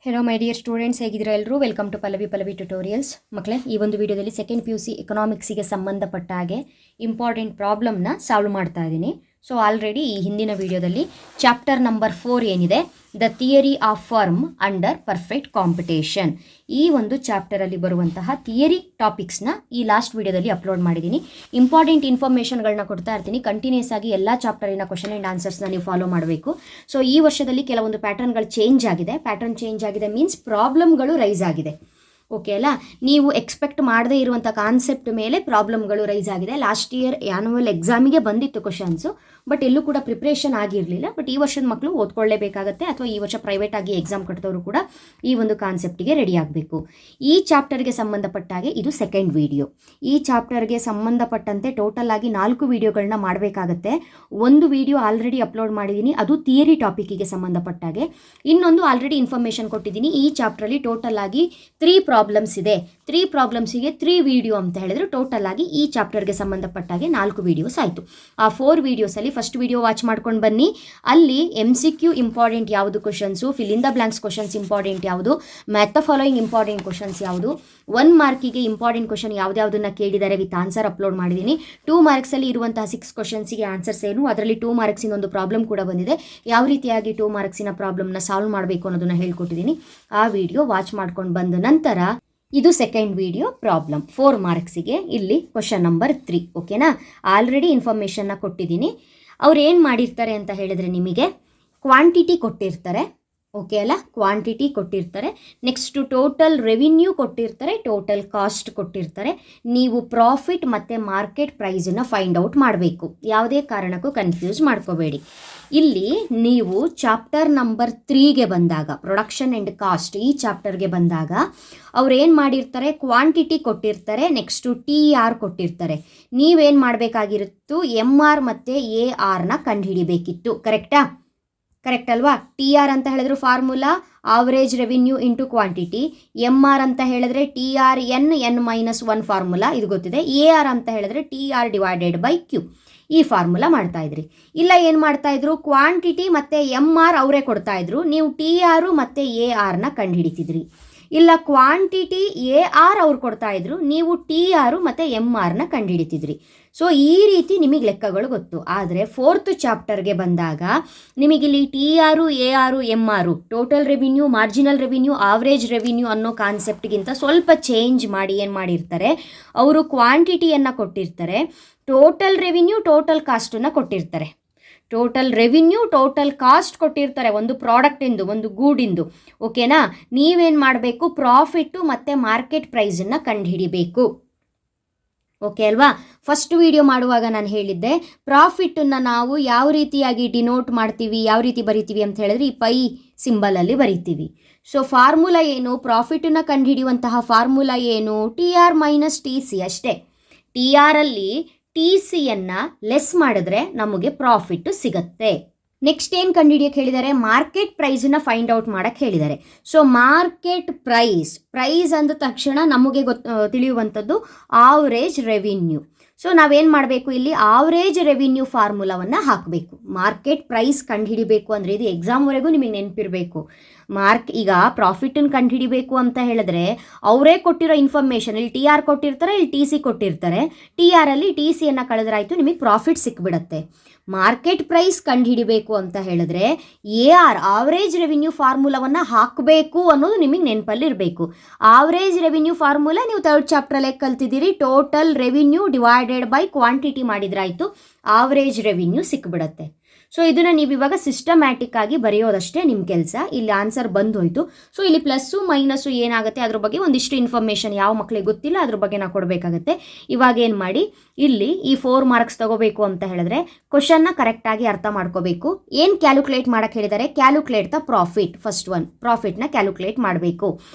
Hello my dear students, ಹೇಗಿದ್ದೀರಾ ಎಲ್ಲರೂ? Welcome to Pallavi tutorials. ಮಕ್ಕಳೇ, ಈ ಒಂದು ವಿಡಿಯೋದಲ್ಲಿ ಸೆಕೆಂಡ್ PUC ಎಕನಾಮಿಕ್ಸಿಗೆ ಸಂಬಂಧಪಟ್ಟ ಹಾಗೆ ಇಂಪಾರ್ಟೆಂಟ್ ಪ್ರಾಬ್ಲಮ್ನ ಸಾಲ್ವ್ ಮಾಡ್ತಾ ಇದ್ದೀನಿ. ಸೊ ಆಲ್ರೆಡಿ ಈ ಹಿಂದಿನ ವಿಡಿಯೋದಲ್ಲಿ ಚಾಪ್ಟರ್ ನಂಬರ್ 4 ಏನಿದೆ, the theory of firm under perfect competition, ಈ ಒಂದು ಚಾಪ್ಟರಲ್ಲಿ ಬರುವಂತಹ ಥಿಯರಿ ಟಾಪಿಕ್ಸ್ನ ಈ ಲಾಸ್ಟ್ ವಿಡಿಯೋದಲ್ಲಿ ಅಪ್ಲೋಡ್ ಮಾಡಿದ್ದೀನಿ. ಇಂಪಾರ್ಟೆಂಟ್ ಇನ್ಫಾರ್ಮೇಷನ್ಗಳನ್ನ ಕೊಡ್ತಾ ಇರ್ತೀನಿ. ಕಂಟಿನ್ಯೂಸ್ ಆಗಿ ಎಲ್ಲ ಚಾಪ್ಟರಿನ ಕ್ವಶನ್ ಆ್ಯಂಡ್ ಆನ್ಸರ್ಸ್ನ ನೀವು ಫಾಲೋ ಮಾಡಬೇಕು. ಸೊ ಈ ವರ್ಷದಲ್ಲಿ ಕೆಲವೊಂದು ಪ್ಯಾಟರ್ನ್ಗಳು ಚೇಂಜ್ ಆಗಿದೆ. ಪ್ಯಾಟರ್ನ್ ಚೇಂಜ್ ಆಗಿದೆ ಮೀನ್ಸ್ ಪ್ರಾಬ್ಲಮ್ಗಳು ರೈಸ್ ಆಗಿದೆ. ಓಕೆ ಅಲ್ಲ, ನೀವು ಎಕ್ಸ್ಪೆಕ್ಟ್ ಮಾಡದೇ ಇರುವಂಥ ಕಾನ್ಸೆಪ್ಟ್ ಮೇಲೆ ಪ್ರಾಬ್ಲಮ್ಗಳು ರೈಸ್ ಆಗಿದೆ. ಲಾಸ್ಟ್ ಇಯರ್ ಆ್ಯನುವಲ್ ಎಕ್ಸಾಮಿಗೆ ಬಂದಿತ್ತು ಕ್ವಶನ್ಸು, ಬಟ್ ಎಲ್ಲೂ ಕೂಡ ಪ್ರಿಪ್ರೇಷನ್ ಆಗಿರಲಿಲ್ಲ. ಬಟ್ ಈ ವರ್ಷದ ಮಕ್ಕಳು ಓದ್ಕೊಳ್ಳೇಬೇಕಾಗತ್ತೆ, ಅಥವಾ ಈ ವರ್ಷ ಪ್ರೈವೇಟಾಗಿ ಎಕ್ಸಾಮ್ ಕಟ್ಟಿದವರು ಕೂಡ ಈ ಒಂದು ಕಾನ್ಸೆಪ್ಟಿಗೆ ರೆಡಿ ಆಗಬೇಕು. ಈ ಚಾಪ್ಟರ್ಗೆ ಸಂಬಂಧಪಟ್ಟಾಗೆ ಇದು ಸೆಕೆಂಡ್ ವಿಡಿಯೋ. ಈ ಚಾಪ್ಟರ್ಗೆ ಸಂಬಂಧಪಟ್ಟಂತೆ ಟೋಟಲ್ ಆಗಿ 4 ವಿಡಿಯೋಗಳನ್ನ ಮಾಡಬೇಕಾಗತ್ತೆ. ಒಂದು ವಿಡಿಯೋ ಆಲ್ರೆಡಿ ಅಪ್ಲೋಡ್ ಮಾಡಿದ್ದೀನಿ, ಅದು ಥಿಯರಿ ಟಾಪಿಕ್ಕಿಗೆ ಸಂಬಂಧಪಟ್ಟಾಗೆ. ಇನ್ನೊಂದು ಆಲ್ರೆಡಿ ಇನ್ಫಾರ್ಮೇಷನ್ ಕೊಟ್ಟಿದ್ದೀನಿ. ಈ ಚಾಪ್ಟ್ರಲ್ಲಿ ಟೋಟಲ್ ಆಗಿ 3 ಪ್ರಾಬ್ಲಮ್ಸ್ ಇದೆ. 3 ಪ್ರಾಬ್ಲಮ್ಸಿಗೆ 3 ವಿಡಿಯೋ ಅಂತ ಹೇಳಿದ್ರೆ ಟೋಟಲ್ ಆಗಿ ಈ ಚಾಪ್ಟರ್ಗೆ ಸಂಬಂಧಪಟ್ಟಾಗೆ 4 ವಿಡಿಯೋಸ್ ಆಯಿತು. ಆ 4 ವಿಡಿಯೋಸಲ್ಲಿ ಫಸ್ಟ್ ವಿಡಿಯೋ ವಾಚ್ ಮಾಡ್ಕೊಂಡು ಬನ್ನಿ. ಅಲ್ಲಿ MCQ ಇಂಪಾರ್ಟೆಂಟ್ ಯಾವುದು questions, fill in the blanks questions important ಯಾವುದು, match the following important questions ಯಾವುದು, 1 ಮಾರ್ಕಿಗೆ ಇಂಪಾರ್ಟೆಂಟ್ ಕ್ವಶನ್ ಯಾವುದ್ಯಾವುದನ್ನು ಕೇಳಿದ್ದಾರೆ ವಿತ್ ಆನ್ಸರ್ ಅಪ್ಲೋಡ್ ಮಾಡಿದ್ದೀನಿ. 2 ಮಾರ್ಕ್ಸಲ್ಲಿ ಇರುವಂತಹ 6 ಕ್ವಶನ್ಸಿಗೆ ಆನ್ಸರ್ಸ್ ಏನು, ಅದರಲ್ಲಿ 2 ಮಾರ್ಕ್ಸಿನ ಒಂದು ಪ್ರಾಬ್ಲಮ್ ಕೂಡ ಬಂದಿದೆ. ಯಾವ ರೀತಿಯಾಗಿ 2 ಮಾರ್ಕ್ಸಿನ ಪ್ರಾಬ್ಲಮ್ನ ಸಾಲ್ವ್ ಮಾಡಬೇಕು ಅನ್ನೋದನ್ನು ಹೇಳ್ಕೊಟ್ಟಿದ್ದೀನಿ. ಆ ವಿಡಿಯೋ ವಾಚ್ ಮಾಡ್ಕೊಂಡು ಬಂದ ನಂತರ ಇದು ಸೆಕೆಂಡ್ ವಿಡಿಯೋ ಪ್ರಾಬ್ಲಮ್ 4 ಮಾರ್ಕ್ಸಿಗೆ. ಇಲ್ಲಿ ಕ್ವಶನ್ ನಂಬರ್ 3. ಓಕೆನಾ? ಆಲ್ರೆಡಿ ಇನ್ಫಾರ್ಮೇಷನ್ನ ಕೊಟ್ಟಿದ್ದೀನಿ. ಅವ್ರು ಏನು ಮಾಡಿರ್ತಾರೆ ಅಂತ ಹೇಳಿದ್ರೆ, ನಿಮಗೆ ಕ್ವಾಂಟಿಟಿ ಕೊಟ್ಟಿರ್ತಾರೆ. ಓಕೆ ಅಲ್ಲ, ಕ್ವಾಂಟಿಟಿ ಕೊಟ್ಟಿರ್ತಾರೆ. ನೆಕ್ಸ್ಟು ಟೋಟಲ್ ರೆವಿನ್ಯೂ ಕೊಟ್ಟಿರ್ತಾರೆ, ಟೋಟಲ್ ಕಾಸ್ಟ್ ಕೊಟ್ಟಿರ್ತಾರೆ. ನೀವು ಪ್ರಾಫಿಟ್ ಮತ್ತು ಮಾರ್ಕೆಟ್ ಪ್ರೈಸನ್ನು ಫೈಂಡ್ ಔಟ್ ಮಾಡಬೇಕು. ಯಾವುದೇ ಕಾರಣಕ್ಕೂ ಕನ್ಫ್ಯೂಸ್ ಮಾಡ್ಕೋಬೇಡಿ. ಇಲ್ಲಿ ನೀವು ಚಾಪ್ಟರ್ ನಂಬರ್ 3ಗೆ ಬಂದಾಗ, ಪ್ರೊಡಕ್ಷನ್ ಆ್ಯಂಡ್ ಕಾಸ್ಟ್, ಈ ಚಾಪ್ಟರ್ಗೆ ಬಂದಾಗ ಅವ್ರು ಏನು ಮಾಡಿರ್ತಾರೆ, ಕ್ವಾಂಟಿಟಿ ಕೊಟ್ಟಿರ್ತಾರೆ, ನೆಕ್ಸ್ಟು TR ಕೊಟ್ಟಿರ್ತಾರೆ. ನೀವೇನು ಮಾಡಬೇಕಾಗಿರುತ್ತು, MR ಮತ್ತು ARನ ಕಂಡುಹಿಡಿಬೇಕಿತ್ತು. ಕರೆಕ್ಟ್ ಅಲ್ವಾ? TR ಅಂತ ಹೇಳಿದ್ರು formula average revenue into quantity. MR ಅಂತ ಹೇಳಿದ್ರೆ TRN(n-1) ಫಾರ್ಮುಲಾ, ಇದು ಗೊತ್ತಿದೆ. AR ಅಂತ ಹೇಳಿದ್ರೆ TR/Q, ಈ ಫಾರ್ಮುಲಾ ಮಾಡ್ತಾ ಇದ್ರಿ. ಇಲ್ಲ ಏನು ಮಾಡ್ತಾ ಇದ್ರು, ಕ್ವಾಂಟಿಟಿ ಮತ್ತು MR ಅವರೇ ಕೊಡ್ತಾ ಇದ್ರು, ನೀವು TR ಮತ್ತು ARನ ಕಂಡುಹಿಡಿತಿದ್ರಿ. ಇಲ್ಲ ಕ್ವಾಂಟಿಟಿ AR ಅವ್ರು ಕೊಡ್ತಾ ಇದ್ರು, ನೀವು TR ಮತ್ತು MRನ ಕಂಡುಹಿಡಿತಿದ್ರಿ. ಸೊ ಈ ರೀತಿ ನಿಮಗೆ ಲೆಕ್ಕಗಳು ಗೊತ್ತು. ಆದರೆ 4th ಚಾಪ್ಟರ್ಗೆ ಬಂದಾಗ ನಿಮಗಿಲ್ಲಿ TR, AR, MR, total revenue, marginal revenue, average revenue ಅನ್ನೋ ಕಾನ್ಸೆಪ್ಟ್ಗಿಂತ ಸ್ವಲ್ಪ ಚೇಂಜ್ ಮಾಡಿ ಏನು ಮಾಡಿರ್ತಾರೆ, ಅವರು ಕ್ವಾಂಟಿಟಿಯನ್ನು ಕೊಟ್ಟಿರ್ತಾರೆ, ಟೋಟಲ್ ರೆವಿನ್ಯೂ, ಟೋಟಲ್ ಕಾಸ್ಟನ್ನು ಕೊಟ್ಟಿರ್ತಾರೆ. ಟೋಟಲ್ ರೆವಿನ್ಯೂ, ಟೋಟಲ್ ಕಾಸ್ಟ್ ಕೊಟ್ಟಿರ್ತಾರೆ, ಒಂದು ಪ್ರಾಡಕ್ಟಿಂದು, ಒಂದು ಗೂಡಿಂದು. ಓಕೆನಾ? ನೀವೇನು ಮಾಡಬೇಕು, ಪ್ರಾಫಿಟ್ಟು ಮತ್ತು ಮಾರ್ಕೆಟ್ ಪ್ರೈಸನ್ನು ಕಂಡುಹಿಡಿಬೇಕು. ಓಕೆ ಅಲ್ವಾ? ಫಸ್ಟ್ ವಿಡಿಯೋ ಮಾಡುವಾಗ ನಾನು ಹೇಳಿದ್ದೆ, ಪ್ರಾಫಿಟನ್ನು ನಾವು ಯಾವ ರೀತಿಯಾಗಿ ಡಿನೋಟ್ ಮಾಡ್ತೀವಿ, ಯಾವ ರೀತಿ ಬರಿತೀವಿ ಅಂತ ಹೇಳಿದ್ರೆ ಈ ಪೈ ಸಿಂಬಲಲ್ಲಿ ಬರಿತೀವಿ. ಸೊ ಫಾರ್ಮುಲಾ ಏನು, ಪ್ರಾಫಿಟನ್ನು ಕಂಡುಹಿಡಿಯುವಂತಹ ಫಾರ್ಮುಲಾ ಏನು, TR - TC ಅಷ್ಟೇ. TRಲ್ಲಿ TCಯನ್ನು ಲೆಸ್ ಮಾಡಿದ್ರೆ ನಮಗೆ ಪ್ರಾಫಿಟ್ ಸಿಗತ್ತೆ. ನೆಕ್ಸ್ಟ್ ಏನು ಕಂಡುಹಿಡಿಯೋಕ್ಕೆ ಹೇಳಿದ್ದಾರೆ, ಮಾರ್ಕೆಟ್ ಪ್ರೈಸನ್ನು ಫೈಂಡ್ ಔಟ್ ಮಾಡೋಕ್ಕೆ ಹೇಳಿದ್ದಾರೆ. ಸೊ ಮಾರ್ಕೆಟ್ ಪ್ರೈಸ್ ಅಂದ ತಕ್ಷಣ ನಮಗೆ ತಿಳಿಯುವಂಥದ್ದು ಆವ್ರೇಜ್ ರೆವಿನ್ಯೂ. ಸೊ ನಾವೇನು ಮಾಡಬೇಕು, ಇಲ್ಲಿ ಆವ್ರೇಜ್ ರೆವಿನ್ಯೂ ಫಾರ್ಮುಲಾವನ್ನು ಹಾಕಬೇಕು. ಮಾರ್ಕೆಟ್ ಪ್ರೈಸ್ ಕಂಡುಹಿಡಿಬೇಕು ಅಂದರೆ ಇದು ಎಕ್ಸಾಮ್ವರೆಗೂ ನಿಮಗೆ ನೆನಪಿರಬೇಕು. ಈಗ ಪ್ರಾಫಿಟನ್ನು ಕಂಡುಹಿಡಿಬೇಕು ಅಂತ ಹೇಳಿದ್ರೆ ಅವರೇ ಕೊಟ್ಟಿರೋ ಇನ್ಫಾರ್ಮೇಷನ್, ಇಲ್ಲಿ TR ಕೊಟ್ಟಿರ್ತಾರೆ, ಇಲ್ಲಿ TC ಕೊಟ್ಟಿರ್ತಾರೆ. TRಲ್ಲಿ TCಯನ್ನು ಕಳೆದ್ರಾಯ್ತು, ನಿಮಗೆ ಪ್ರಾಫಿಟ್ ಸಿಕ್ಬಿಡತ್ತೆ. ಮಾರ್ಕೆಟ್ ಪ್ರೈಸ್ ಕಂಡುಹಿಡಿಬೇಕು ಅಂತ ಹೇಳಿದ್ರೆ AR ಆವ್ರೇಜ್ ರೆವಿನ್ಯೂ ಫಾರ್ಮುಲಾವನ್ನು ಹಾಕಬೇಕು ಅನ್ನೋದು ನಿಮಗೆ ನೆನಪಲ್ಲಿರಬೇಕು. ಆವ್ರೇಜ್ ರೆವಿನ್ಯೂ ಫಾರ್ಮುಲಾ ನೀವು 3rd ಚಾಪ್ಟ್ರಲ್ಲೇ ಕಲ್ತಿದ್ದೀರಿ. Total revenue divided by quantity ಮಾಡಿದ್ರಾಯ್ತು, ಆವ್ರೇಜ್ ರೆವಿನ್ಯೂ ಸಿಕ್ಬಿಡತ್ತೆ. ಸೊ ಇದನ್ನು ನೀವು ಇವಾಗ ಸಿಸ್ಟಮ್ಯಾಟಿಕ್ ಆಗಿ ಬರೆಯೋದಷ್ಟೇ ನಿಮ್ಮ ಕೆಲಸ. ಇಲ್ಲಿ ಆನ್ಸರ್ ಬಂದೋಯ್ತು. ಸೊ ಇಲ್ಲಿ ಪ್ಲಸ್ಸು ಮೈನಸ್ಸು ಏನಾಗುತ್ತೆ ಅದ್ರ ಬಗ್ಗೆ ಒಂದಿಷ್ಟು ಇನ್ಫಾರ್ಮೇಷನ್ ಯಾವ ಮಕ್ಕಳಿಗೆ ಗೊತ್ತಿಲ್ಲ, ಅದ್ರ ಬಗ್ಗೆ ನಾವು ಕೊಡಬೇಕಾಗತ್ತೆ. ಇವಾಗ ಏನು ಮಾಡಿ, ಇಲ್ಲಿ ಈ 4 ಮಾರ್ಕ್ಸ್ ತಗೋಬೇಕು ಅಂತ ಹೇಳಿದ್ರೆ ಕ್ವಶನ್ನ ಕರೆಕ್ಟಾಗಿ ಅರ್ಥ ಮಾಡ್ಕೋಬೇಕು. ಏನು ಕ್ಯಾಲ್ಕುಲೇಟ್ ಮಾಡೋಕ್ಕೆ ಹೇಳಿದ್ದಾರೆ, calculate the profit. First one, ಪ್ರಾಫಿಟ್ನ ಕ್ಯಾಲ್ಕುಲೇಟ್ ಮಾಡಬೇಕು.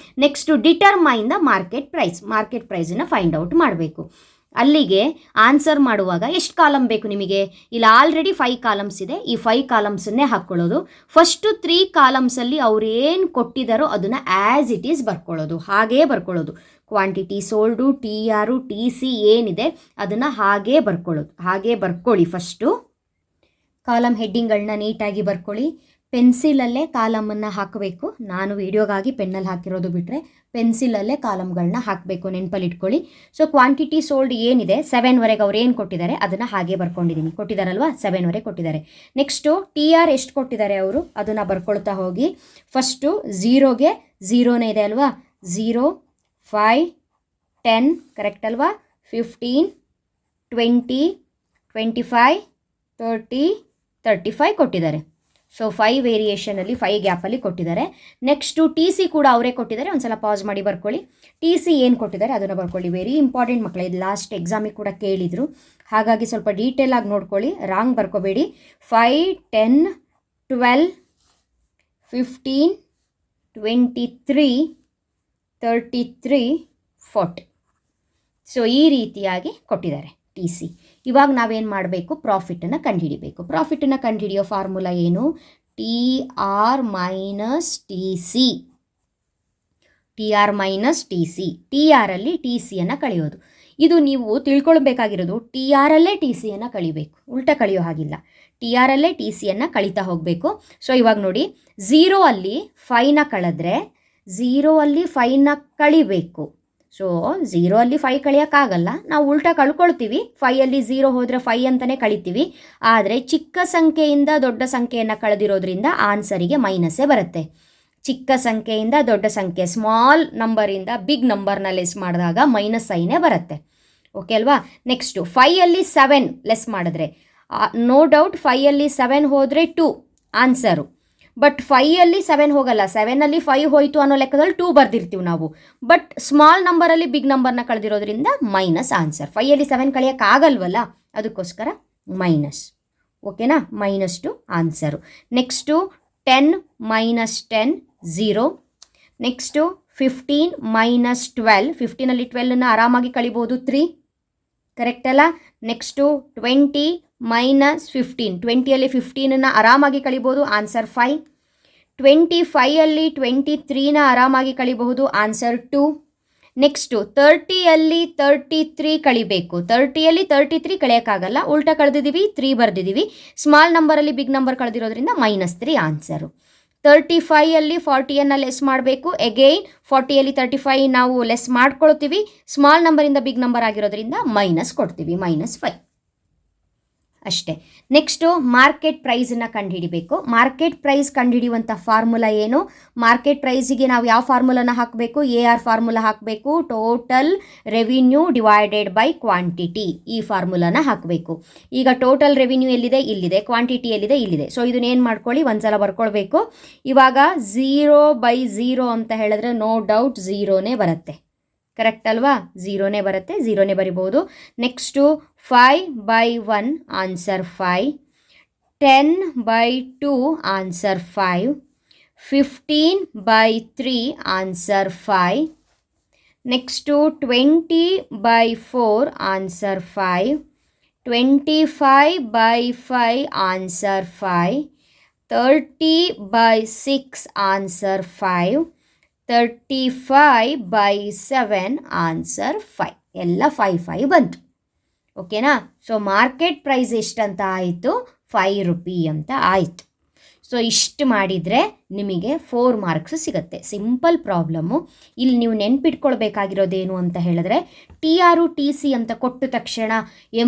ನೆಕ್ಸ್ಟು ಡಿಟರ್ಮೈನ್ ದ ಮಾರ್ಕೆಟ್ ಪ್ರೈಸನ್ನು ಫೈಂಡ್ ಔಟ್ ಮಾಡಬೇಕು. ಅಲ್ಲಿಗೆ ಆನ್ಸರ್ ಮಾಡುವಾಗ ಎಷ್ಟು ಕಾಲಮ್ ಬೇಕು ನಿಮಗೆ, ಇಲ್ಲಿ ಆಲ್ರೆಡಿ 5 ಕಾಲಮ್ಸ್ ಇದೆ. ಈ 5 ಕಾಲಮ್ಸನ್ನೇ ಹಾಕ್ಕೊಳ್ಳೋದು. ಫಸ್ಟು 3 ಕಾಲಮ್ಸಲ್ಲಿ ಅವ್ರು ಏನು ಕೊಟ್ಟಿದ್ದಾರೋ ಅದನ್ನು ಆ್ಯಸ್ ಇಟ್ ಈಸ್ ಬರ್ಕೊಳ್ಳೋದು, ಹಾಗೇ ಬರ್ಕೊಳ್ಳೋದು. ಕ್ವಾಂಟಿಟಿ ಸೋಲ್ಡು, TR, TC ಏನಿದೆ ಅದನ್ನು ಹಾಗೇ ಬರ್ಕೊಳ್ಳೋದು. ಹಾಗೇ ಬರ್ಕೊಳ್ಳಿ. ಫಸ್ಟು ಕಾಲಮ್ ಹೆಡ್ಡಿಂಗ್ಗಳನ್ನ ನೀಟಾಗಿ ಬರ್ಕೊಳ್ಳಿ. ಪೆನ್ಸಿಲಲ್ಲೇ ಕಾಲಮನ್ನು ಹಾಕಬೇಕು. ನಾನು ವಿಡಿಯೋಗಾಗಿ ಪೆನ್ನಲ್ಲಿ ಹಾಕಿರೋದು ಬಿಟ್ಟರೆ ಪೆನ್ಸಿಲಲ್ಲೇ ಕಾಲಮ್ಗಳನ್ನ ಹಾಕಬೇಕು, ನೆನಪಲ್ಲಿ ಇಟ್ಕೊಳ್ಳಿ. ಸೊ ಕ್ವಾಂಟಿಟಿ ಸೋಲ್ಡ್ ಏನಿದೆ 7ವರೆಗೆ ಅವ್ರು ಏನು ಕೊಟ್ಟಿದ್ದಾರೆ ಅದನ್ನು ಹಾಗೆ ಬರ್ಕೊಂಡಿದ್ದೀನಿ. ಕೊಟ್ಟಿದ್ದಾರಲ್ವಾ, 7ವರೆಗೆ ಕೊಟ್ಟಿದ್ದಾರೆ. ನೆಕ್ಸ್ಟು TR ಎಷ್ಟು ಕೊಟ್ಟಿದ್ದಾರೆ ಅವರು ಅದನ್ನು ಬರ್ಕೊಳ್ತಾ ಹೋಗಿ. ಫಸ್ಟು ಝೀರೋಗೆ ಝೀರೋನೇ ಇದೆ ಅಲ್ವಾ, 0, 5, 10 ಕರೆಕ್ಟ್ ಅಲ್ವಾ, 15, 20, 25, 30, 35 ಕೊಟ್ಟಿದ್ದಾರೆ. ಸೊ 5 ವೇರಿಯೇಷನಲ್ಲಿ 5 ಗ್ಯಾಪಲ್ಲಿ ಕೊಟ್ಟಿದ್ದಾರೆ. ನೆಕ್ಸ್ಟು TC ಕೂಡ ಅವರೇ ಕೊಟ್ಟಿದ್ದಾರೆ. ಒಂದು ಸಲ ಪಾಸ್ ಮಾಡಿ ಬರ್ಕೊಳ್ಳಿ. TC ಏನು ಕೊಟ್ಟಿದ್ದಾರೆ ಅದನ್ನು ಬರ್ಕೊಳ್ಳಿ. ವೆರಿ ಇಂಪಾರ್ಟೆಂಟ್ ಮಕ್ಕಳೇ, ಇದು ಲಾಸ್ಟ್ ಎಕ್ಸಾಮಿಗೆ ಕೂಡ ಕೇಳಿದರು, ಹಾಗಾಗಿ ಸ್ವಲ್ಪ ಡೀಟೇಲಾಗಿ ನೋಡ್ಕೊಳ್ಳಿ, ರಾಂಗ್ ಬರ್ಕೋಬೇಡಿ. 5, 10, 12, 15, 23, 33, 40. ಸೊ ಈ ರೀತಿಯಾಗಿ ಕೊಟ್ಟಿದ್ದಾರೆ TC. ಇವಾಗ ನಾವೇನು ಮಾಡಬೇಕು, ಪ್ರಾಫಿಟನ್ನು ಕಂಡುಹಿಡಿಬೇಕು. ಪ್ರಾಫಿಟನ್ನು ಕಂಡುಹಿಡಿಯೋ ಫಾರ್ಮುಲಾ ಏನು, TR minus TC. TR minus TC, TRಲ್ಲಿ TCಯನ್ನು ಕಳೆಯೋದು. ಇದು ನೀವು ತಿಳ್ಕೊಳ್ಬೇಕಾಗಿರೋದು, TRಲ್ಲೇ TCಯನ್ನು ಕಳಿಬೇಕು, ಉಲ್ಟಾ ಕಳಿಯೋ ಹಾಗಿಲ್ಲ. TRಲ್ಲೇ TCಯನ್ನು ಕಳೀತಾ ಹೋಗಬೇಕು. ಸೊ ಇವಾಗ ನೋಡಿ, 0 ಅಲ್ಲಿ 5ನ ಕಳೆದ್ರೆ 0 ಅಲ್ಲಿ 5ನ ಕಳಿಬೇಕು. ಸೊ 0 ಅಲ್ಲಿ 5 ಕಳಿಯೋಕ್ಕಾಗಲ್ಲ, ನಾವು ಉಲ್ಟಾ ಕಳ್ಕೊಳ್ತೀವಿ. 5ಅಲ್ಲಿ 0 ಹೋದರೆ 5 ಅಂತಲೇ ಕಳಿತೀವಿ. ಆದರೆ ಚಿಕ್ಕ ಸಂಖ್ಯೆಯಿಂದ ದೊಡ್ಡ ಸಂಖ್ಯೆಯನ್ನು ಕಳೆದಿರೋದ್ರಿಂದ ಆನ್ಸರಿಗೆ ಮೈನಸ್ಸೇ ಬರುತ್ತೆ. ಚಿಕ್ಕ ಸಂಖ್ಯೆಯಿಂದ ದೊಡ್ಡ ಸಂಖ್ಯೆ, ಸ್ಮಾಲ್ ನಂಬರಿಂದ ಬಿಗ್ ನಂಬರ್ನ ಲೆಸ್ ಮಾಡಿದಾಗ ಮೈನಸ್ ಸೈನೇ ಬರುತ್ತೆ. ಓಕೆ ಅಲ್ವಾ. ನೆಕ್ಸ್ಟು 5ಅಲ್ಲಿ 7 ಲೆಸ್ ಮಾಡಿದ್ರೆ, ನೋ ಡೌಟ್ 5ಅಲ್ಲಿ 7 ಹೋದರೆ 2 ಆನ್ಸರು. ಬಟ್ 5ಅಲ್ಲಿ 7 ಹೋಗಲ್ಲ, 7ಅಲ್ಲಿ 5 ಹೋಯಿತು ಅನ್ನೋ ಲೆಕ್ಕದಲ್ಲಿ 2 ಬರ್ದಿರ್ತೀವಿ ನಾವು. ಬಟ್ ಸ್ಮಾಲ್ ನಂಬರಲ್ಲಿ ಬಿಗ್ ನಂಬರ್ನ ಕಳೆದಿರೋದ್ರಿಂದ ಮೈನಸ್ ಆನ್ಸರ್. 5ಅಲ್ಲಿ 7 ಕಳೆಯೋಕ್ಕಾಗಲ್ವಲ್ಲ, ಅದಕ್ಕೋಸ್ಕರ ಮೈನಸ್. ಓಕೆನಾ, -2 answer. Next 10 minus 10 0. Next 15 minus 12, 15ಅಲ್ಲಿ 12ನ ಆರಾಮಾಗಿ ಕಳಿಬೋದು 3, ಕರೆಕ್ಟ್ ಅಲ್ಲ. ನೆಕ್ಸ್ಟು 20 ಮೈನಸ್ 15, 20ಅಲ್ಲಿ 15ನ ಆರಾಮಾಗಿ ಕಳಿಬೋದು, ಆನ್ಸರ್ 5. 25ಅಲ್ಲಿ 23ನ ಆರಾಮಾಗಿ ಕಳಿಬಹುದು, ಆನ್ಸರ್ 2. ನೆಕ್ಸ್ಟು 30ಅಲ್ಲಿ 33 ಕಳಿಬೇಕು. 30ಅಲ್ಲಿ 33 ಕಳೆಯೋಕ್ಕಾಗಲ್ಲ, ಉಲ್ಟಾ ಕಳೆದಿದ್ದೀವಿ, 3 ಬರ್ದಿದ್ದೀವಿ. ಸ್ಮಾಲ್ ನಂಬರಲ್ಲಿ ಬಿಗ್ ನಂಬರ್ ಕಳೆದಿರೋದ್ರಿಂದ -3 ಆನ್ಸರು. 35ಅಲ್ಲಿ 40ಯನ್ನು ಲೆಸ್ ಮಾಡಬೇಕು. ಎಗೈನ್ 40ಅಲ್ಲಿ 35 ನಾವು ಲೆಸ್ ಮಾಡ್ಕೊಳ್ತೀವಿ. ಸ್ಮಾಲ್ ನಂಬರಿಂದ ಬಿಗ್ ನಂಬರ್ ಆಗಿರೋದ್ರಿಂದ ಮೈನಸ್ ಕೊಡ್ತೀವಿ, -5 ಅಷ್ಟೇ. ನೆಕ್ಸ್ಟು ಮಾರ್ಕೆಟ್ ಪ್ರೈಸನ್ನು ಕಂಡುಹಿಡಿಬೇಕು. ಮಾರ್ಕೆಟ್ ಪ್ರೈಸ್ ಕಂಡುಹಿಡಿಯುವಂಥ ಫಾರ್ಮುಲಾ ಏನು, ಮಾರ್ಕೆಟ್ ಪ್ರೈಸಿಗೆ ನಾವು ಯಾವ ಫಾರ್ಮುಲಾನ ಹಾಕಬೇಕು, AR ಫಾರ್ಮುಲಾ ಹಾಕಬೇಕು. Total revenue divided by quantity, ಈ ಫಾರ್ಮುಲಾನ ಹಾಕಬೇಕು. ಈಗ ಟೋಟಲ್ ರೆವಿನ್ಯೂ ಎಲ್ಲಿದೆ, ಇಲ್ಲಿದೆ. ಕ್ವಾಂಟಿಟಿ ಎಲ್ಲಿದೆ, ಇಲ್ಲಿದೆ. ಸೊ ಇದನ್ನೇನು ಮಾಡ್ಕೊಳ್ಳಿ, ಒಂದ್ಸಲ ಬರ್ಕೊಳ್ಬೇಕು. ಇವಾಗ 0/0 ಅಂತ ಹೇಳಿದ್ರೆ ನೋ ಡೌಟ್ 0ನೇ ಬರುತ್ತೆ, ಕರೆಕ್ಟ್ ಅಲ್ವಾ, 0ನೇ ಬರುತ್ತೆ, 0ನೇ ಬರಿಬೋದು. Next 5/1 answer 5, 10/2 answer 5, 15/3 answer 5, next 20/4 answer 5, 25/5 answer 5, 30/6 answer 5, 35/7 answer 5. ಎಲ್ಲ 5 ಬಂತು. ಓಕೆನಾ. ಸೊ ಮಾರ್ಕೆಟ್ ಪ್ರೈಸ್ ಎಷ್ಟಂತ ಆಯಿತು, 5 ರೂಪಿ ಅಂತ ಆಯಿತು. ಸೊ ಇಷ್ಟು ಮಾಡಿದರೆ ನಿಮಗೆ 4 ಮಾರ್ಕ್ಸ್ ಸಿಗುತ್ತೆ. Simple problem. ಇಲ್ಲಿ ನೀವು ನೆನ್ಪಿಟ್ಕೊಳ್ಬೇಕಾಗಿರೋದೇನು ಅಂತ ಹೇಳಿದ್ರೆ, TR TC ಅಂತ ಕೊಟ್ಟ ತಕ್ಷಣ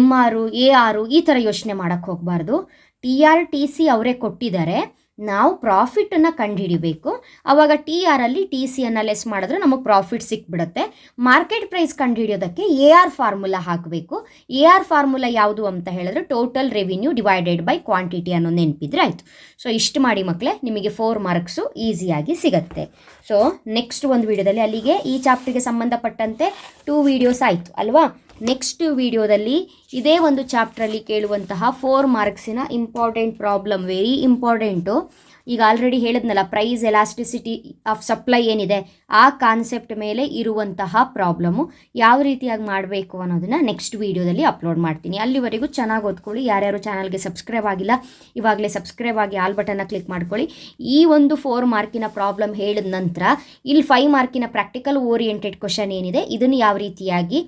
MR AR ಈ ಥರ ಯೋಚನೆ ಮಾಡೋಕ್ಕೆ ಹೋಗಬಾರ್ದು. TR TC ಅವರೇ ಕೊಟ್ಟಿದ್ದಾರೆ, ನಾವು ಪ್ರಾಫಿಟನ್ನು ಕಂಡುಹಿಡಿಬೇಕು. ಆವಾಗ TRಲ್ಲಿ TCಯನ್ನು ಲೆಸ್ ಮಾಡಿದ್ರೆ ನಮಗೆ ಪ್ರಾಫಿಟ್ ಸಿಕ್ಬಿಡುತ್ತೆ. ಮಾರ್ಕೆಟ್ ಪ್ರೈಸ್ ಕಂಡುಹಿಡಿಯೋದಕ್ಕೆ AR ಫಾರ್ಮುಲಾ ಹಾಕಬೇಕು. AR ಫಾರ್ಮುಲಾ ಯಾವುದು ಅಂತ ಹೇಳಿದ್ರೆ total revenue divided by quantity ಅನ್ನೋ ನೆನಪಿದ್ರೆ ಆಯಿತು. ಸೊ ಇಷ್ಟು ಮಾಡಿ ಮಕ್ಕಳೇ, ನಿಮಗೆ 4 ಮಾರ್ಕ್ಸು ಈಸಿಯಾಗಿ ಸಿಗುತ್ತೆ. ಸೊ ನೆಕ್ಸ್ಟ್ ಒಂದು ವಿಡಿಯೋದಲ್ಲಿ, ಅಲ್ಲಿಗೆ ಈ ಚಾಪ್ಟರ್ಗೆ ಸಂಬಂಧಪಟ್ಟಂತೆ 2 ವೀಡಿಯೋಸ್ ಆಯಿತು ಅಲ್ವಾ. ನೆಕ್ಸ್ಟ್ ವಿಡಿಯೋದಲ್ಲಿ ಇದೇ ಒಂದು ಚಾಪ್ಟ್ರಲ್ಲಿ ಕೇಳುವಂತಹ 4 ಮಾರ್ಕ್ಸಿನ ಇಂಪಾರ್ಟೆಂಟ್ ಪ್ರಾಬ್ಲಮ್, ವೆರಿ ಇಂಪಾರ್ಟೆಂಟು. ಈಗ ಆಲ್ರೆಡಿ ಹೇಳಿದ್ನಲ್ಲ, ಪ್ರೈಸ್ ಎಲಾಸ್ಟಿಸಿಟಿ ಆಫ್ ಸಪ್ಲೈ ಏನಿದೆ ಆ ಕಾನ್ಸೆಪ್ಟ್ ಮೇಲೆ ಇರುವಂತಹ ಪ್ರಾಬ್ಲಮ್ಮು ಯಾವ ರೀತಿಯಾಗಿ ಮಾಡಬೇಕು ಅನ್ನೋದನ್ನು ನೆಕ್ಸ್ಟ್ ವೀಡಿಯೋದಲ್ಲಿ ಅಪ್ಲೋಡ್ ಮಾಡ್ತೀನಿ. ಅಲ್ಲಿವರೆಗೂ ಚೆನ್ನಾಗಿ ಓದ್ಕೊಳ್ಳಿ. ಯಾರ್ಯಾರು ಚಾನಲ್ಗೆ ಸಬ್ಸ್ಕ್ರೈಬ್ ಆಗಿಲ್ಲ, ಇವಾಗಲೇ ಸಬ್ಸ್ಕ್ರೈಬ್ ಆಗಿ ಆಲ್ ಬಟನ್ನ ಕ್ಲಿಕ್ ಮಾಡ್ಕೊಳ್ಳಿ. ಈ ಒಂದು 4 ಮಾರ್ಕಿನ ಪ್ರಾಬ್ಲಮ್ ಹೇಳಿದ ನಂತರ ಇಲ್ಲಿ 5 ಮಾರ್ಕಿನ ಪ್ರಾಕ್ಟಿಕಲ್ ಓರಿಯೆಂಟೆಡ್ ಕ್ವಶನ್ ಏನಿದೆ ಇದನ್ನು ಯಾವ ರೀತಿಯಾಗಿ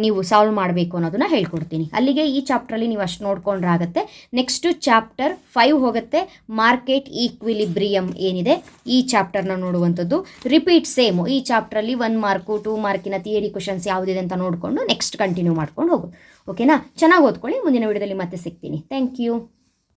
ನೀವು ಸಾಲ್ವ್ ಮಾಡಬೇಕು ಅನ್ನೋದನ್ನ ಹೇಳ್ಕೊಡ್ತೀನಿ. ಅಲ್ಲಿಗೆ ಈ ಚಾಪ್ಟ್ರಲ್ಲಿ ನೀವು ಅಷ್ಟು ನೋಡ್ಕೊಂಡ್ರಾಗತ್ತೆ. ನೆಕ್ಸ್ಟು ಚಾಪ್ಟರ್ 5 ಹೋಗುತ್ತೆ, ಮಾರ್ಕೆಟ್ ಈಕ್ವಿಲಿಬ್ರಿಯಮ್ ಏನಿದೆ ಈ ಚಾಪ್ಟರ್ನ ನೋಡುವಂಥದ್ದು. ರಿಪೀಟ್ ಸೇಮು ಈ ಚಾಪ್ಟ್ರಲ್ಲಿ 1 ಮಾರ್ಕು 2 ಮಾರ್ಕಿನ ಥಿಯರಿ ಕ್ವಶನ್ಸ್ ಯಾವುದಿದೆ ಅಂತ ನೋಡಿಕೊಂಡು ನೆಕ್ಸ್ಟ್ ಕಂಟಿನ್ಯೂ ಮಾಡ್ಕೊಂಡು ಹೋಗು. ಓಕೆನಾ? ಚೆನ್ನಾಗಿ ಓದ್ಕೊಳ್ಳಿ. ಮುಂದಿನ ವಿಡಿಯೋದಲ್ಲಿ ಮತ್ತೆ ಸಿಗ್ತೀನಿ. Thank you.